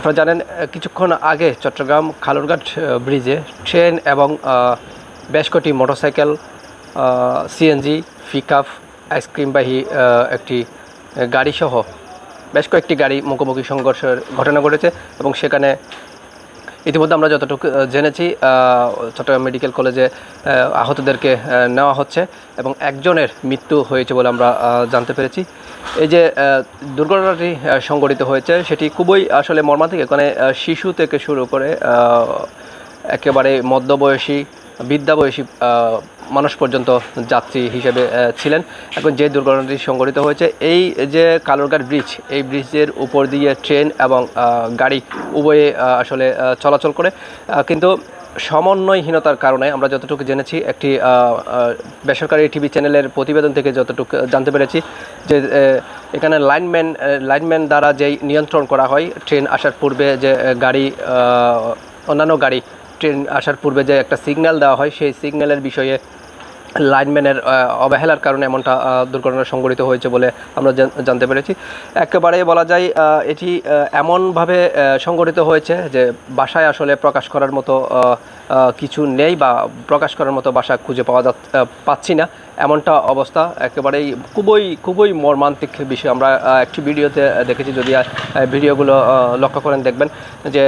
আপনারা জানেন কিছুক্ষণ আগে চট্টগ্রাম খালুরঘাট ব্রিজে ট্রেন এবং বেশ কটি মোটরসাইকেল, সিএনজি, পিকআপ, আইসক্রিমবাহী একটি গাড়িসহ বেশ কয়েকটি গাড়ি মুখোমুখি সংঘর্ষের ঘটনা ঘটেছে এবং সেখানে ইতিমধ্যে আমরা যতটুকু জেনেছি চট্টগ্রাম মেডিকেল কলেজে আহতদেরকে নেওয়া হচ্ছে এবং একজনের মৃত্যু হয়েছে বলে আমরা জানতে পেরেছি। এই যে দুর্ঘটনাটি সংঘটিত হয়েছে সেটি খুবই আসলে মর্মান্তিক। এখানে শিশু থেকে শুরু করে একেবারে মধ্যবয়সী, বৃদ্ধাবয়সী মানুষ পর্যন্ত যাত্রী হিসেবে ছিলেন। এখন যে দুর্ঘটনাটি সংঘটিত হয়েছে, এই যে কালুরঘাট ব্রিজ, এই ব্রিজের উপর দিয়ে ট্রেন এবং গাড়ি উভয়ে আসলে চলাচল করে, কিন্তু সমন্বয়হীনতার কারণে আমরা যতটুকু জেনেছি, একটি বেসরকারি টিভি চ্যানেলের প্রতিবেদন থেকে যতটুকু জানতে পেরেছি যে এখানে লাইনম্যান দ্বারা যেই নিয়ন্ত্রণ করা হয় ট্রেন আসার পূর্বে, যে গাড়ি অন্যান্য গাড়ি ট্রেন আসার পূর্বে যে একটা সিগন্যাল দেওয়া হয়, সেই সিগন্যালের বিষয়ে লাইনম্যানের অবহেলার কারণে এমনটা দুর্ঘটনা সংঘটিত হয়েছে বলে আমরা জানতে পেরেছি। একেবারে বলা যায় এটি এমনভাবে সংঘটিত হয়েছে যে বাসায় আসলে প্রকাশ করার মতো কিছু নেই, বা প্রকাশ করার মতো বাসা খুঁজে পাচ্ছি না, এমনটা অবস্থা। একেবারেই খুবই মর্মান্তিক বিষয়। আমরা একটি ভিডিওতে দেখেছি, যদি ভিডিওগুলো লক্ষ্য করেন দেখবেন যে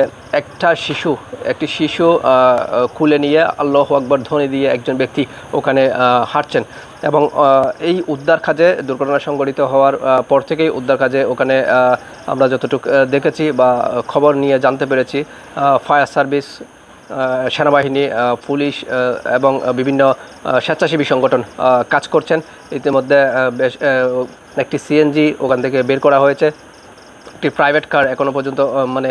একটি শিশু কুলে নিয়ে আল্লাহু আকবার ধ্বনি দিয়ে একজন ব্যক্তি ওখানে হাঁটছেন এবং এই উদ্ধার কাজে, দুর্ঘটনা সংঘটিত হওয়ার পর থেকেই উদ্ধার কাজে ওখানে আমরা যতটুকু দেখেছি বা খবর নিয়ে জানতে পেরেছি, ফায়ার সার্ভিস, সেনাবাহিনী, পুলিশ এবং বিভিন্ন স্বেচ্ছাসেবী সংগঠন কাজ করছেন। ইতিমধ্যে বেশ একটি সিএনজি ওখান থেকে বের করা হয়েছে। একটি প্রাইভেট কার এখনও পর্যন্ত মানে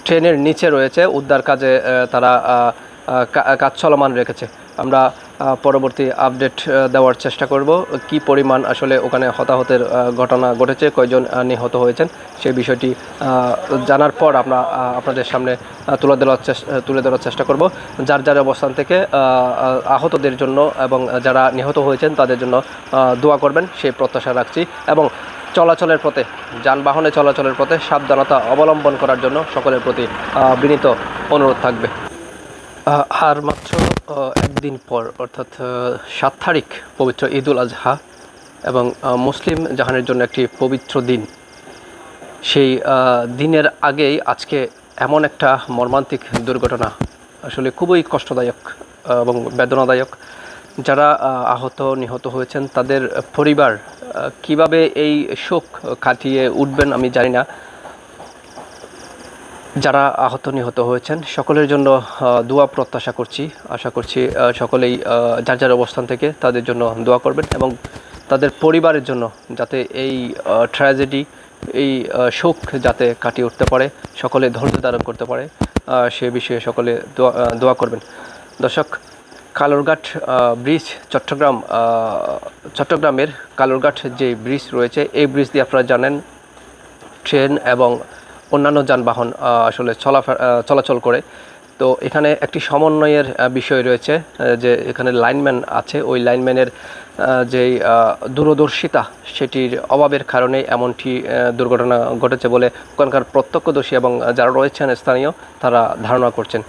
ট্রেনের নিচে রয়েছে, উদ্ধার কাজে তারা কাজ চলমান রেখেছে। আমরা পরবর্তী আপডেট দেওয়ার চেষ্টা করব, কি পরিমাণ আসলে ওখানে হতাহতের ঘটনা ঘটেছে, কয়জন নিহত হয়েছেন, সেই বিষয়টি জানার পর আমরা আপনাদের সামনে তুলে ধরার চেষ্টা করব। যার অবস্থান থেকে আহতদের জন্য এবং যারা নিহত হয়েছেন তাদের জন্য দোয়া করবেন, সেই প্রত্যাশা রাখছি। এবং যানবাহনে চলাচলের পথে সাবধানতা অবলম্বন করার জন্য সকলের প্রতি বিনীত অনুরোধ থাকবে। আর মাত্র একদিন পর, অর্থাৎ 7 তারিখ পবিত্র ঈদুল আজহা এবং মুসলিম জাহানের জন্য একটি পবিত্র দিন। সেই দিনের আগেই আজকে এমন একটা মর্মান্তিক দুর্ঘটনা, আসলে খুবই কষ্টদায়ক এবং বেদনাদায়ক। যারা নিহত হয়েছেন তাদের পরিবার কিভাবে এই শোক কাটিয়ে উঠবেন আমি জানি না। যারা নিহত হয়েছেন সকলের জন্য দোয়া প্রত্যাশা করছি। আশা করছি সকলেই যার অবস্থান থেকে তাদের জন্য দোয়া করবেন এবং তাদের পরিবারের জন্য যাতে এই ট্র্যাজেডি, এই শোক যাতে কাটিয়ে উঠতে পারে, সকলে ধৈর্য ধারণ করতে পারে, সে বিষয়ে সকলে দোয়া করবেন। দর্শক, কালুরঘাট ব্রিজ, চট্টগ্রামের কালুরঘাট যে ব্রিজ রয়েছে, এই ব্রিজ দিয়ে আপনারা জানেন ট্রেন এবং অন্যান্য যানবাহন আসলে চলাচল করে। তো এখানে একটি সমন্বয়ের বিষয় রয়েছে, যে এখানে লাইনম্যান আছে, ওই লাইনম্যানের যেই দূরদর্শিতা, সেটির অভাবের কারণে এমনটি দুর্ঘটনা ঘটেছে বলে ওখানকার প্রত্যক্ষদর্শী এবং যারা রয়েছেন স্থানীয়, তারা ধারণা করছেন।